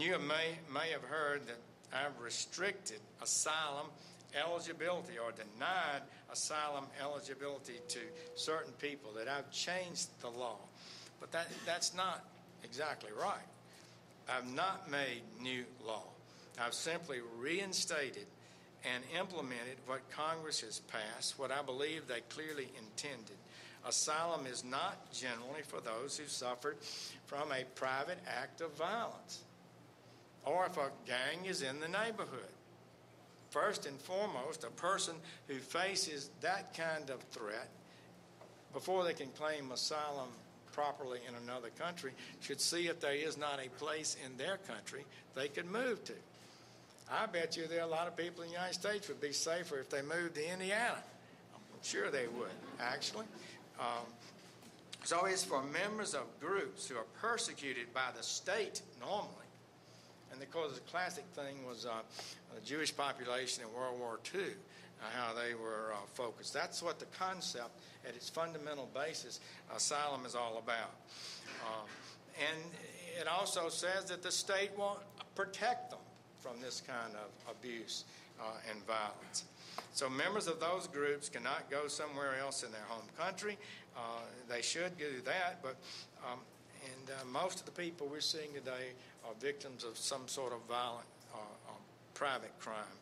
You may have heard that I've restricted asylum eligibility or denied asylum eligibility to certain people, that I've changed the law. But that's not exactly right. I've not made new law. I've simply reinstated and implemented what Congress has passed, what I believe they clearly intended. Asylum is not generally for those who suffered from a private act of violence or if a gang is in the neighborhood. First and foremost, a person who faces that kind of threat, before they can claim asylum properly in another country, should see if there is not a place in their country they could move to. I bet you there are a lot of people in the United States would be safer if they moved to Indiana. I'm sure they would, actually. So it's for members of groups who are persecuted by the state normally. And of course, the classic thing was the Jewish population in World War II, how they were focused. That's what the concept, at its fundamental basis, asylum is all about. And it also says that the state will protect them from this kind of abuse and violence. So members of those groups cannot go somewhere else in their home country. They should do that, but most of the people we're seeing today are victims of some sort of violent private crime.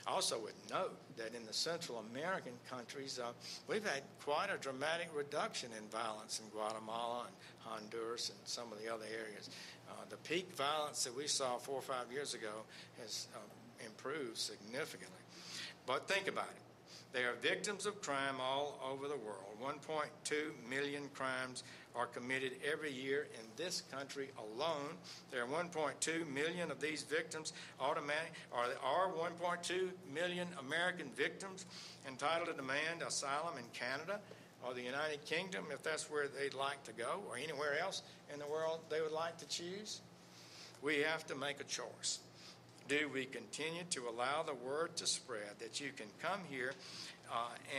I also would note that in the Central American countries, we've had quite a dramatic reduction in violence in Guatemala and Honduras and some of the other areas. The peak violence that we saw 4 or 5 years ago has improved significantly. But think about it. They are victims of crime all over the world. 1.2 million crimes are committed every year in this country alone. There are 1.2 million of these victims are 1.2 million American victims entitled to demand asylum in Canada or the United Kingdom, if that's where they'd like to go, or anywhere else in the world they would like to choose. We have to make a choice. Do we continue to allow the word to spread that you can come here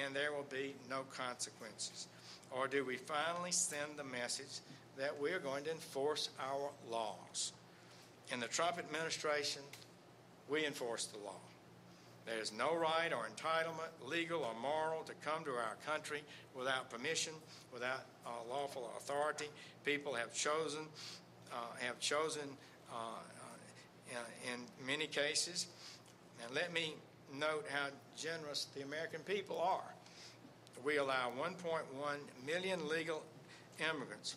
and there will be no consequences? Or do we finally send the message that we're going to enforce our laws? In the Trump administration, we enforce the law. There is no right or entitlement, legal or moral, to come to our country without permission, without lawful authority. People have chosen in many cases. And let me note how generous the American people are. We allow 1.1 million legal immigrants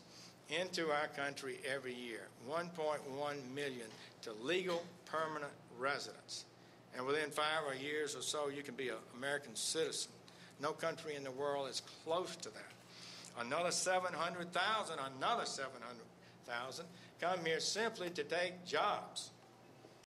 into our country every year. 1.1 million to legal permanent residents. And within 5 years or so, you can be an American citizen. No country in the world is close to that. Another 700,000 come here simply to take jobs.